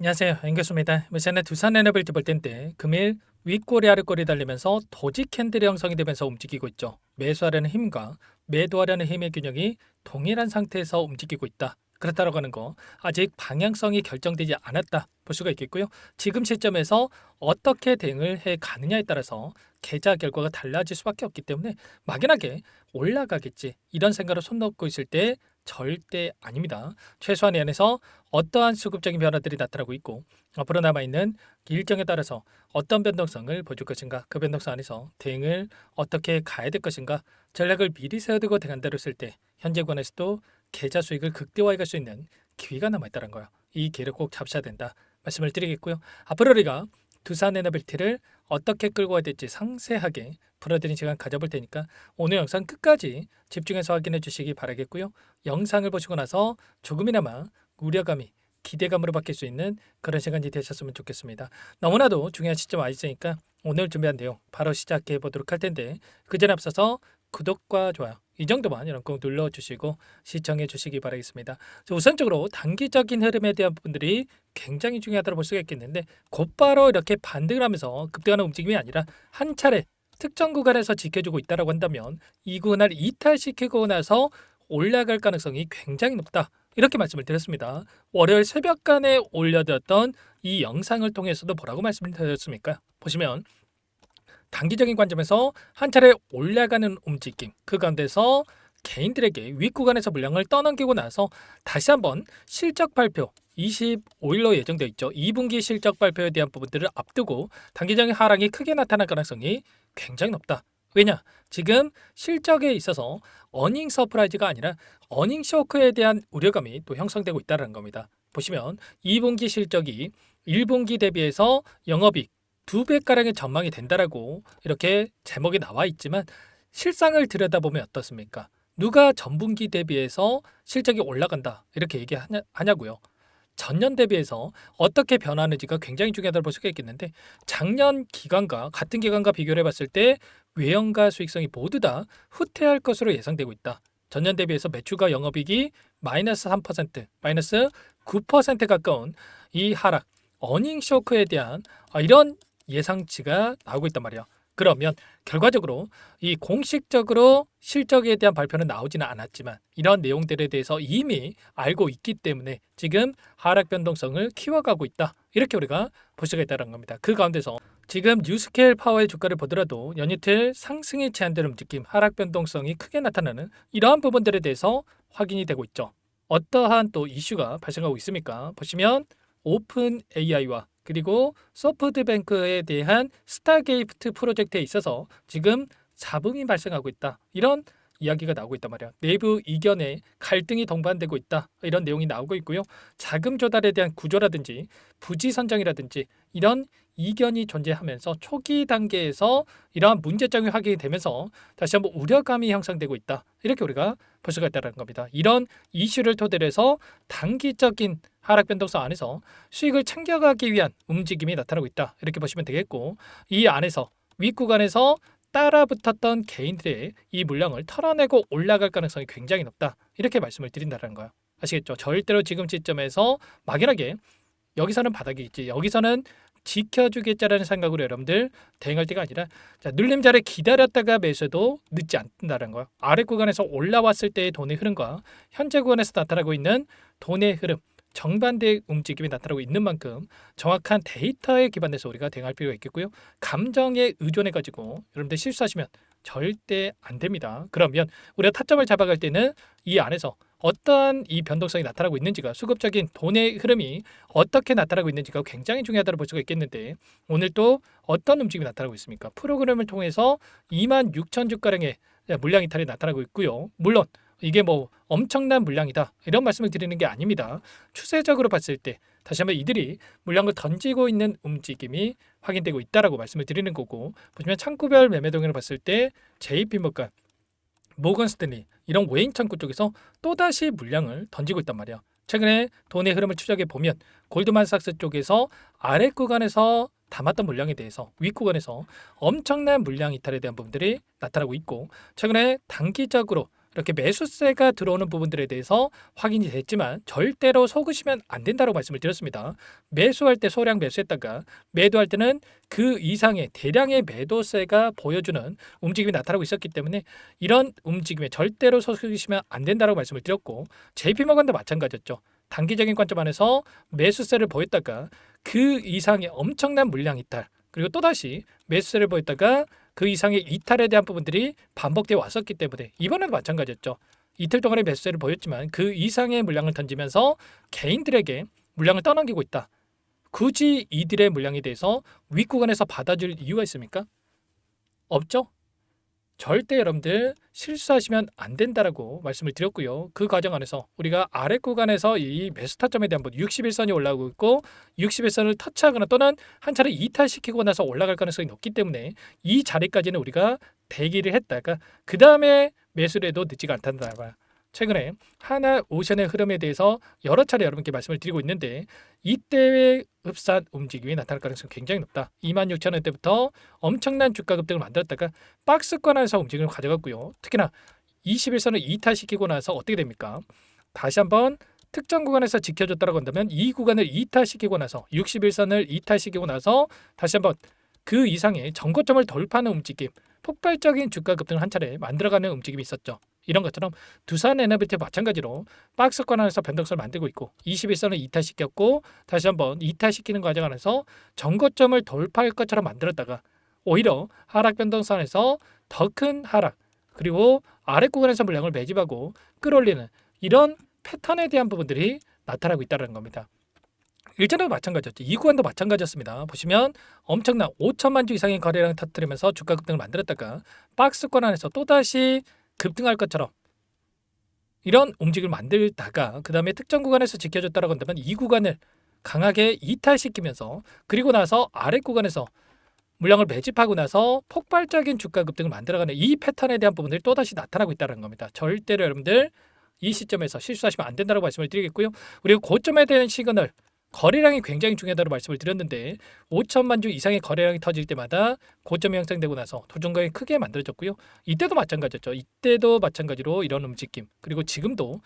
안녕하세요. 앵교수입니다. 이번에 두산 에너빌티 볼 텐데 금일 윗꼬리 아랫꼬리 달리면서 도지 캔들이 형성이 되면서 움직이고 있죠. 매수하려는 힘과 매도하려는 힘의 균형이 동일한 상태에서 움직이고 있다. 그렇다고 하는 거 아직 방향성이 결정되지 않았다 볼 수가 있겠고요. 지금 시점에서 어떻게 대응을 해 가느냐에 따라서 계좌 결과가 달라질 수밖에 없기 때문에 막연하게 올라가겠지 이런 생각으로 손 놓고 있을 때 절대 아닙니다. 최소한 이 안에서 어떠한 수급적인 변화들이 나타나고 있고 앞으로 남아있는 일정에 따라서 어떤 변동성을 보여줄 것인가, 그 변동성 안에서 대응을 어떻게 가야 될 것인가, 전략을 미리 세워두고 대응한다로 쓸 때 현재 관에서도 계좌 수익을 극대화해 갈 수 있는 기회가 남아있다는 거예요. 이 기회를 꼭 잡으셔야 된다 말씀을 드리겠고요. 앞으로 우리가 두산 에너빌티를 어떻게 끌고 가야 될지 상세하게 풀어드리는 시간 가져볼 테니까 오늘 영상 끝까지 집중해서 확인해 주시기 바라겠고요. 영상을 보시고 나서 조금이나마 우려감이 기대감으로 바뀔 수 있는 그런 시간이 되셨으면 좋겠습니다. 너무나도 중요한 시점 와 있으니까 오늘 준비한 내용 바로 시작해 보도록 할 텐데 그 전에 앞서서 구독과 좋아요 이 정도만 이런 꼭 눌러주시고 시청해 주시기 바라겠습니다. 우선적으로 단기적인 흐름에 대한 부분들이 굉장히 중요하다고 볼 수가 있겠는데 곧바로 이렇게 반등을 하면서 급등하는 움직임이 아니라 한 차례 특정 구간에서 지켜주고 있다고 한다면 이 구간을 이탈시키고 나서 올라갈 가능성이 굉장히 높다. 이렇게 말씀을 드렸습니다. 월요일 새벽간에 올려드렸던 이 영상을 통해서도 뭐라고 말씀을 드렸습니까? 보시면 단기적인 관점에서 한 차례 올라가는 움직임 그 가운데서 개인들에게 윗구간에서 물량을 떠넘기고 나서 다시 한번 실적 발표 25일로 예정되어 있죠. 2분기 실적 발표에 대한 부분들을 앞두고 단기적인 하락이 크게 나타날 가능성이 굉장히 높다. 왜냐? 지금 실적에 있어서 어닝 서프라이즈가 아니라 어닝 쇼크에 대한 우려감이 또 형성되고 있다는 겁니다. 보시면 2분기 실적이 1분기 대비해서 영업이익 2배가량의 전망이 된다라고 이렇게 제목이 나와 있지만 실상을 들여다보면 어떻습니까? 누가 전분기 대비해서 실적이 올라간다 이렇게 얘기하냐고요. 전년 대비해서 어떻게 변하는지가 굉장히 중요하다고 볼 수가 있겠는데 작년 기간과 같은 기간과 비교를 해봤을 때 외형과 수익성이 모두 다 후퇴할 것으로 예상되고 있다. 전년 대비해서 매출과 영업이익이 마이너스 3%, 마이너스 9% 가까운 이 하락, 어닝 쇼크에 대한 이런 예상치가 나오고 있단 말이야. 그러면 결과적으로 이 공식적으로 실적에 대한 발표는 나오지는 않았지만 이런 내용들에 대해서 이미 알고 있기 때문에 지금 하락 변동성을 키워가고 있다. 이렇게 우리가 볼 수가 있다는 겁니다. 그 가운데서 지금 뉴스케일 파워의 주가를 보더라도 연이틀 상승이 제한되는 움직임, 하락 변동성이 크게 나타나는 이러한 부분들에 대해서 확인이 되고 있죠. 어떠한 또 이슈가 발생하고 있습니까? 보시면 오픈 AI와 그리고 소프트뱅크에 대한 스타게이트 프로젝트에 있어서 지금 잡음이 발생하고 있다. 이런 이야기가 나오고 있단 말이야. 내부 이견에 갈등이 동반되고 있다. 이런 내용이 나오고 있고요. 자금 조달에 대한 구조라든지 부지 선정이라든지 이런 이견이 존재하면서 초기 단계에서 이러한 문제점이 확인이 되면서 다시 한번 우려감이 형성되고 있다. 이렇게 우리가 볼 수가 있다는 겁니다. 이런 이슈를 토대로 해서 단기적인 하락 변동성 안에서 수익을 챙겨가기 위한 움직임이 나타나고 있다. 이렇게 보시면 되겠고 이 안에서 윗구간에서 따라붙었던 개인들의 이 물량을 털어내고 올라갈 가능성이 굉장히 높다. 이렇게 말씀을 드린다는 거예요. 아시겠죠? 절대로 지금 시점에서 막연하게 여기서는 바닥이겠지. 여기서는 지켜주겠자라는 생각으로 여러분들 대응할 때가 아니라 눌림 자리에 기다렸다가 매수해도 늦지 않는다는 거예요. 아래 구간에서 올라왔을 때의 돈의 흐름과 현재 구간에서 나타나고 있는 돈의 흐름 정반대의 움직임이 나타나고 있는 만큼 정확한 데이터에 기반해서 우리가 대응할 필요가 있겠고요. 감정에 의존해 가지고 여러분들 실수하시면 절대 안 됩니다. 그러면 우리가 타점을 잡아갈 때는 이 안에서 어떠한 이 변동성이 나타나고 있는지가 수급적인 돈의 흐름이 어떻게 나타나고 있는지가 굉장히 중요하다고 볼 수가 있겠는데 오늘 또 어떤 움직임이 나타나고 있습니까? 프로그램을 통해서 26,000주가량의 물량 이탈이 나타나고 있고요. 물론 이게 뭐 엄청난 물량이다 이런 말씀을 드리는 게 아닙니다. 추세적으로 봤을 때 다시 한번 이들이 물량을 던지고 있는 움직임이 확인되고 있다라고 말씀을 드리는 거고 보시면 창구별 매매 동향을 봤을 때 JP모건, 모건스탠리 이런 외인 창구 쪽에서 또다시 물량을 던지고 있단 말이야. 최근에 돈의 흐름을 추적해 보면 골드만삭스 쪽에서 아래 구간에서 담았던 물량에 대해서 윗 구간에서 엄청난 물량 이탈에 대한 부분들이 나타나고 있고 최근에 단기적으로 이렇게 매수세가 들어오는 부분들에 대해서 확인이 됐지만 절대로 속으시면 안 된다고 말씀을 드렸습니다. 매수할 때 소량 매수했다가 매도할 때는 그 이상의 대량의 매도세가 보여주는 움직임이 나타나고 있었기 때문에 이런 움직임에 절대로 속으시면 안 된다고 말씀을 드렸고, JP모건도 마찬가지였죠. 단기적인 관점 안에서 매수세를 보였다가 그 이상의 엄청난 물량 이탈, 그리고 또다시 매수세를 보였다가 그 이상의 이탈에 대한 부분들이 반복되어 왔었기 때문에 이번에도 마찬가지였죠. 이틀 동안의 매수세를 보였지만 그 이상의 물량을 던지면서 개인들에게 물량을 떠넘기고 있다. 굳이 이들의 물량에 대해서 윗구간에서 받아줄 이유가 있습니까? 없죠? 절대 여러분들 실수하시면 안 된다라고 말씀을 드렸고요. 그 과정 안에서 우리가 아래 구간에서 이 매수 타점에 대한 61선이 올라오고 있고 61선을 터치하거나 또는 한 차례 이탈시키고 나서 올라갈 가능성이 높기 때문에 이 자리까지는 우리가 대기를 했다가 그 다음에 매수를 해도 늦지가 않단다. 최근에 하나 오션의 흐름에 대해서 여러 차례 여러분께 말씀을 드리고 있는데 이때의 흡사 움직임이 나타날 가능성이 굉장히 높다. 26,000원대부터 엄청난 주가 급등을 만들었다가 박스권 안에서 움직임을 가져갔고요. 특히나 21선을 이탈시키고 나서 어떻게 됩니까? 다시 한번 특정 구간에서 지켜줬다고 한다면 이 구간을 이탈시키고 나서 61선을 이탈시키고 나서 다시 한번 그 이상의 전고점을 돌파하는 움직임, 폭발적인 주가 급등을 한 차례 만들어가는 움직임이 있었죠. 이런 것처럼 두산 에너비티와 마찬가지로 박스권 안에서 변동성을 만들고 있고 21선을 이탈시켰고 다시 한번 이탈시키는 과정 안에서 전고점을 돌파할 것처럼 만들었다가 오히려 하락 변동선에서 더 큰 하락, 그리고 아래 구간에서 물량을 매집하고 끌어올리는 이런 패턴에 대한 부분들이 나타나고 있다는 겁니다. 일전에도 마찬가지였죠. 이 구간도 마찬가지였습니다. 보시면 엄청난 5천만 주 이상의 거래량을 터뜨리면서 주가 급등을 만들었다가 박스권 안에서 또다시 급등할 것처럼 이런 움직임을 만들다가 그 다음에 특정 구간에서 지켜줬다고 한다면 이 구간을 강하게 이탈시키면서 그리고 나서 아래 구간에서 물량을 매집하고 나서 폭발적인 주가 급등을 만들어가는 이 패턴에 대한 부분들이 또다시 나타나고 있다는 겁니다. 절대로 여러분들 이 시점에서 실수하시면 안 된다고 말씀을 드리겠고요. 그리고 고점에 대한 시그널, 거래량이 굉장히 중요하다고 말씀을 드렸는데 5천만 주 이상의 거래량이 터질 때마다 고점이 형성되고 나서 도중간이 크게 만들어졌고요. 이때도 마찬가지였죠. 이때도 마찬가지로 이런 움직임, 그리고 지금도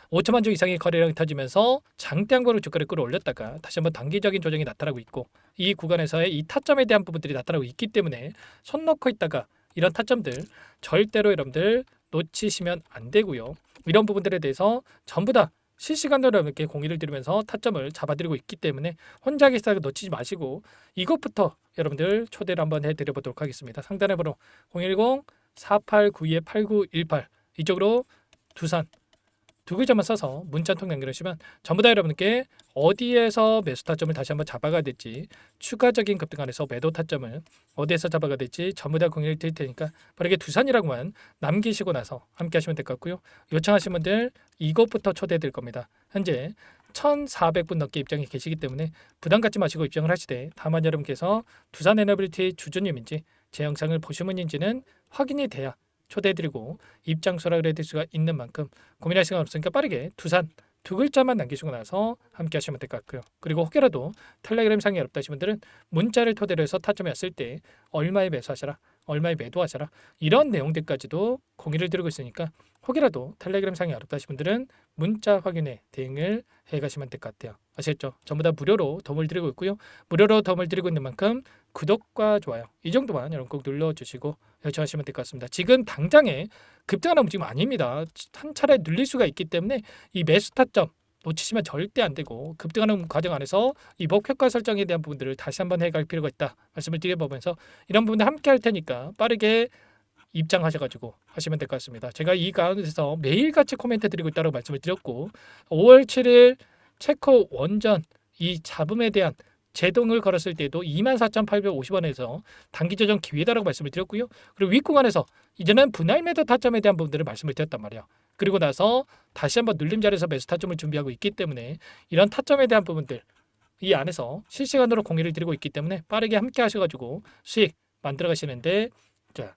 5천만 주 이상의 거래량이 터지면서 장대항구로 주가를 끌어올렸다가 다시 한번 단기적인 조정이 나타나고 있고 이 구간에서의 이 타점에 대한 부분들이 나타나고 있기 때문에 손 놓고 있다가 이런 타점들 절대로 여러분들 놓치시면 안 되고요. 이런 부분들에 대해서 전부 다 실시간으로 이렇게 공유를 드리면서 타점을 잡아드리고 있기 때문에 혼자 계시다가 놓치지 마시고 이것부터 여러분들 초대를 한번 해드려 보도록 하겠습니다. 상단의 번호 010-4892-8918 이쪽으로 두산 두 글자만 써서 문자 한 통 남겨주시면 전부 다 여러분께 어디에서 매수 타점을 다시 한번 잡아가야 될지, 추가적인 급등 안에서 매도 타점을 어디에서 잡아가야 될지 전부 다 공유를 드릴 테니까 빠르게 두산이라고만 남기시고 나서 함께 하시면 될 것 같고요. 요청하신 분들 이것부터 초대해 드릴 겁니다. 현재 1,400분 넘게 입장이 계시기 때문에 부담 갖지 마시고 입장을 하시되, 다만 여러분께서 두산 에너빌리티 주주님인지 제 영상을 보신 분인지는 확인이 돼야 초대해드리고 입장 수락을 해드릴 수가 있는 만큼 고민할 시간 없으니까 빠르게 두산 두 글자만 남기시고 나서 함께 하시면 될 것 같고요. 그리고 혹여라도 텔레그램 상이 어렵다 하신 분들은 문자를 토대로 해서 타점이 왔을 때 얼마에 매수하셔라, 얼마에 매도하셔라, 이런 내용들까지도 공유를 드리고 있으니까 혹여라도 텔레그램 상이 어렵다 하신 분들은 문자 확인에 대응을 해가시면 될 것 같아요. 아시겠죠? 전부 다 무료로 도움을 드리고 있고요. 무료로 도움을 드리고 있는 만큼 구독과 좋아요 이 정도만 여러분 꼭 눌러주시고 요청하시면 될 것 같습니다. 지금 당장에 급등하는 움직임 아닙니다. 한 차례 눌릴 수가 있기 때문에 이 매수 타점 놓치시면 절대 안 되고, 급등하는 과정 안에서 이 목표가 설정에 대한 부분들을 다시 한번 해갈 필요가 있다 말씀을 드려보면서 이런 부분들 함께 할 테니까 빠르게 입장하셔가지고 하시면 될 것 같습니다. 제가 이 가운데서 매일같이 코멘트 드리고 있다고 말씀을 드렸고 5월 7일 체코 원전 이 잡음에 대한 제동을 걸었을 때도 24,850원에서 단기 조정 기회다라고 말씀을 드렸고요. 그리고 윗구간에서 이제는 분할 매도 타점에 대한 부분들을 말씀을 드렸단 말이에요. 그리고 나서 다시 한번 눌림 자리에서 매수 타점을 준비하고 있기 때문에 이런 타점에 대한 부분들 이 안에서 실시간으로 공유를 드리고 있기 때문에 빠르게 함께 하셔가지고 수익 만들어 가시는데 자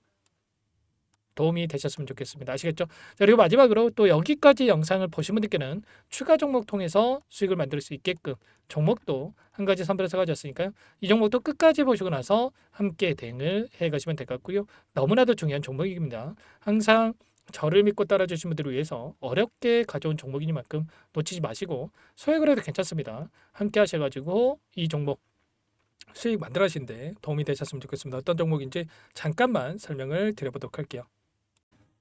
도움이 되셨으면 좋겠습니다. 아시겠죠? 자, 그리고 마지막으로 또 여기까지 영상을 보신 분들께는 추가 종목 통해서 수익을 만들 수 있게끔 종목도 한 가지 선별해서 가져왔으니까요. 이 종목도 끝까지 보시고 나서 함께 대응을 해 가시면 될 것 같고요. 너무나도 중요한 종목입니다. 항상 저를 믿고 따라주신 분들을 위해서 어렵게 가져온 종목이니만큼 놓치지 마시고 소액을 해도 괜찮습니다. 함께 하셔가지고 이 종목 수익 만들어 가시는데 도움이 되셨으면 좋겠습니다. 어떤 종목인지 잠깐만 설명을 드려보도록 할게요.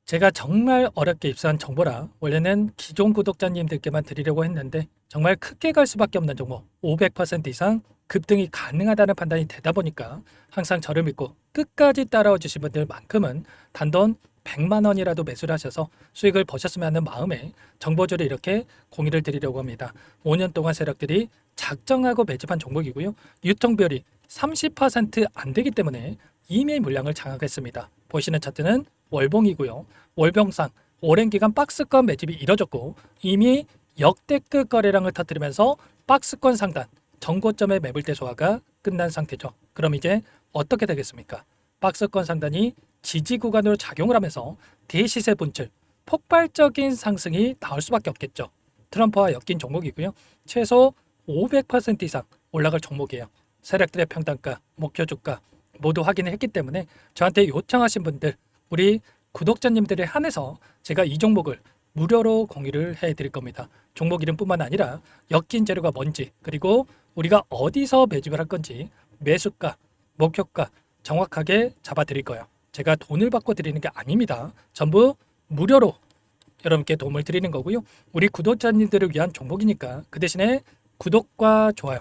제가 정말 어렵게 입수한 정보라 원래는 기존 구독자님들께만 드리려고 했는데 정말 크게 갈 수밖에 없는 종목 500% 이상 급등이 가능하다는 판단이 되다 보니까 항상 저를 믿고 끝까지 따라와 주신 분들만큼은 단돈 100만 원이라도 매수를 하셔서 수익을 보셨으면 하는 마음에 정보주를 이렇게 공유를 드리려고 합니다. 5년 동안 세력들이 작정하고 매집한 종목이고요. 유통비율이 30%안 되기 때문에 이미 물량을 장악했습니다. 보시는 차트는 월봉이고요. 월봉상 오랜 기간 박스권 매집이 이뤄졌고 이미 역대급 거래량을 터뜨리면서 박스권 상단 정고점의 매물대 소화가 끝난 상태죠. 그럼 이제 어떻게 되겠습니까? 박스권 상단이 지지 구간으로 작용을 하면서 대시세 분출, 폭발적인 상승이 나올 수밖에 없겠죠. 트럼프와 엮인 종목이고요. 최소 500% 이상 올라갈 종목이에요. 세력들의 평단가, 목표 주가 모두 확인을 했기 때문에 저한테 요청하신 분들, 우리 구독자님들에 한해서 제가 이 종목을 무료로 공유를 해드릴 겁니다. 종목 이름뿐만 아니라 엮인 재료가 뭔지, 그리고 우리가 어디서 매집을 할 건지 매수가, 목표가 정확하게 잡아드릴 거예요. 제가 돈을 받고 드리는 게 아닙니다. 전부 무료로 여러분께 도움을 드리는 거고요. 우리 구독자님들을 위한 종목이니까 그 대신에 구독과 좋아요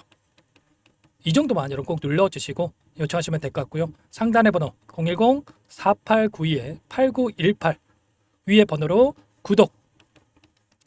이 정도만 여러분 꼭 눌러주시고 요청하시면 될 것 같고요. 상단의 번호 010-4892-8918 위에 번호로 구독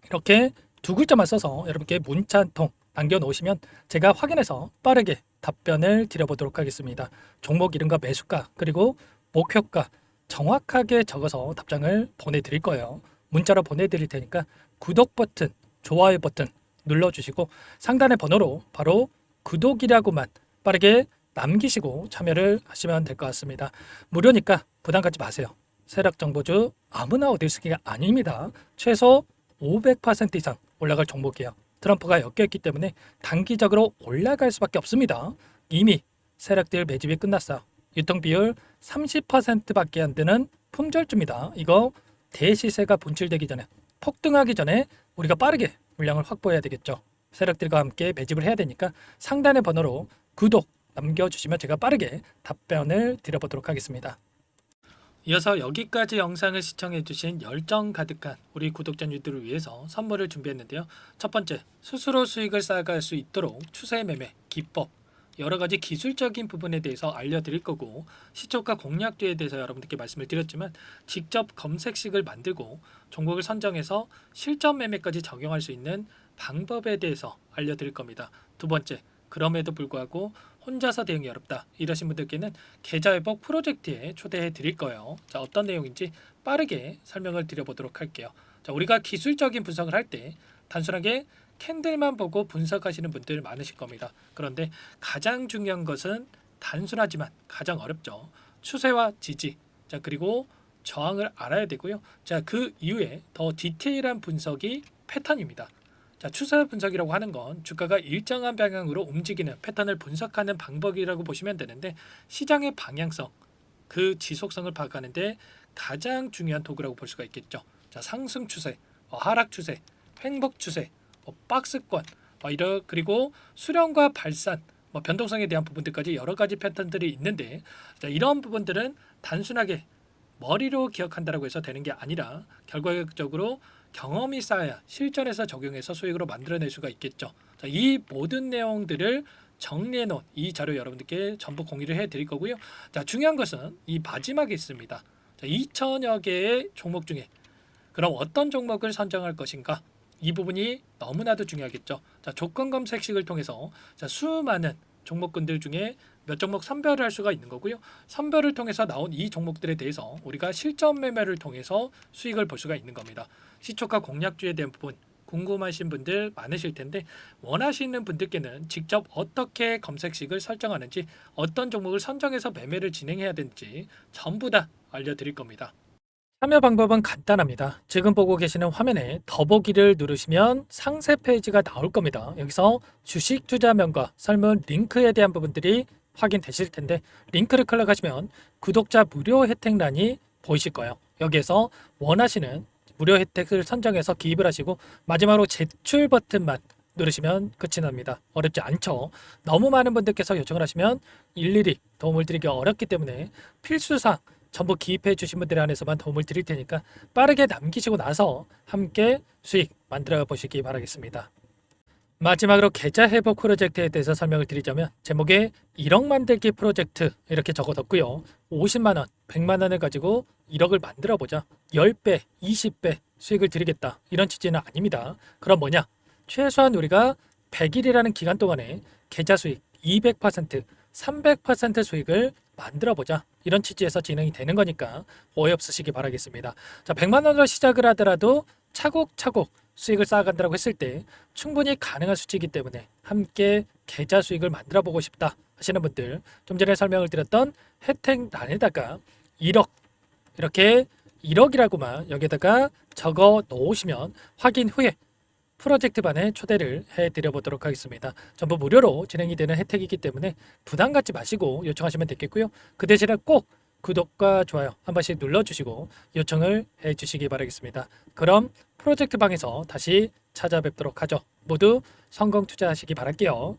이렇게 두 글자만 써서 여러분께 문자 한 통 남겨놓으시면 제가 확인해서 빠르게 답변을 드려보도록 하겠습니다. 종목 이름과 매수가 그리고 목표가 정확하게 적어서 답장을 보내드릴 거예요. 문자로 보내드릴 테니까 구독 버튼, 좋아요 버튼 눌러주시고 상단의 번호로 바로 구독이라고만 빠르게 남기시고 참여를 하시면 될 것 같습니다. 무료니까 부담 갖지 마세요. 세력 정보주 아무나 얻을 수 있는 게 아닙니다. 최소 500% 이상 올라갈 종목이에요. 트럼프가 엮여있기 때문에 단기적으로 올라갈 수밖에 없습니다. 이미 세력들 매집이 끝났어요. 유통비율 30%밖에 안 되는 품절주입니다. 이거 대시세가 분출되기 전에 폭등하기 전에 우리가 빠르게 물량을 확보해야 되겠죠. 세력들과 함께 매집을 해야 되니까 상단의 번호로 구독 남겨주시면 제가 빠르게 답변을 드려보도록 하겠습니다. 이어서 여기까지 영상을 시청해주신 열정 가득한 우리 구독자님들을 위해서 선물을 준비했는데요. 첫 번째, 스스로 수익을 쌓아갈 수 있도록 추세 매매 기법 여러 가지 기술적인 부분에 대해서 알려드릴 거고 시초가 공략주에 대해서 여러분들께 말씀을 드렸지만 직접 검색식을 만들고 종목을 선정해서 실전 매매까지 적용할 수 있는 방법에 대해서 알려드릴 겁니다. 두 번째, 그럼에도 불구하고 혼자서 대응이 어렵다 이러신 분들께는 계좌회복 프로젝트에 초대해 드릴 거예요. 자, 어떤 내용인지 빠르게 설명을 드려보도록 할게요. 자, 우리가 기술적인 분석을 할 때 단순하게 캔들만 보고 분석하시는 분들 많으실 겁니다. 그런데 가장 중요한 것은 단순하지만 가장 어렵죠. 추세와 지지, 자 그리고 저항을 알아야 되고요. 자, 그 이후에 더 디테일한 분석이 패턴입니다. 자, 추세 분석이라고 하는 건 주가가 일정한 방향으로 움직이는 패턴을 분석하는 방법이라고 보시면 되는데 시장의 방향성, 그 지속성을 파악하는데 가장 중요한 도구라고 볼 수가 있겠죠. 자, 상승 추세, 하락 추세, 횡복 추세, 박스권, 그리고 수렴과 발산, 변동성에 대한 부분들까지 여러 가지 패턴들이 있는데 자, 이런 부분들은 단순하게 머리로 기억한다고 해서 되는 게 아니라 결과적으로 경험이 쌓아야 실전에서 적용해서 수익으로 만들어낼 수가 있겠죠. 자, 이 모든 내용들을 정리해 놓은 이 자료 여러분들께 전부 공유를 해 드릴 거고요. 자, 중요한 것은 이 마지막에 있습니다. 자, 2천여 개의 종목 중에 그럼 어떤 종목을 선정할 것인가? 이 부분이 너무나도 중요하겠죠. 자, 조건 검색식을 통해서 자, 수많은 종목군들 중에 몇 종목 선별을 할 수가 있는 거고요. 선별을 통해서 나온 이 종목들에 대해서 우리가 실전 매매를 통해서 수익을 볼 수가 있는 겁니다. 시초가 공략주에 대한 부분 궁금하신 분들 많으실 텐데 원하시는 분들께는 직접 어떻게 검색식을 설정하는지 어떤 종목을 선정해서 매매를 진행해야 되는지 전부 다 알려드릴 겁니다. 참여 방법은 간단합니다. 지금 보고 계시는 화면에 더보기를 누르시면 상세 페이지가 나올 겁니다. 여기서 주식 투자명과 설문 링크에 대한 부분들이 확인되실 텐데 링크를 클릭하시면 구독자 무료 혜택란이 보이실 거예요. 여기에서 원하시는 무료 혜택을 선정해서 기입을 하시고 마지막으로 제출 버튼만 누르시면 끝이 납니다. 어렵지 않죠? 너무 많은 분들께서 요청을 하시면 일일이 도움을 드리기 어렵기 때문에 필수상 전부 기입해 주신 분들에 한해서만 도움을 드릴 테니까 빠르게 남기시고 나서 함께 수익 만들어 보시기 바라겠습니다. 마지막으로 계좌 회복 프로젝트에 대해서 설명을 드리자면 제목에 1억 만들기 프로젝트 이렇게 적어뒀고요. 50만 원, 100만 원을 가지고 1억을 만들어 보자. 10배, 20배 수익을 드리겠다. 이런 취지는 아닙니다. 그럼 뭐냐? 최소한 우리가 100일이라는 기간 동안에 계좌 수익 200%, 300% 수익을 만들어 보자. 이런 취지에서 진행이 되는 거니까 오해 없으시기 바라겠습니다. 자, 100만 원으로 시작을 하더라도 차곡차곡 수익을 쌓아간다고 했을 때 충분히 가능한 수치이기 때문에 함께 계좌 수익을 만들어 보고 싶다 하시는 분들, 좀 전에 설명을 드렸던 혜택란에다가 1억 이렇게 1억이라고만 여기다가 적어 놓으시면 확인 후에 프로젝트 반에 초대를 해드려 보도록 하겠습니다. 전부 무료로 진행이 되는 혜택이기 때문에 부담 갖지 마시고 요청하시면 되겠고요. 그 대신에 꼭 구독과 좋아요 한 번씩 눌러주시고 요청을 해주시기 바라겠습니다. 그럼 프로젝트 방에서 다시 찾아뵙도록 하죠. 모두 성공 투자하시기 바랄게요.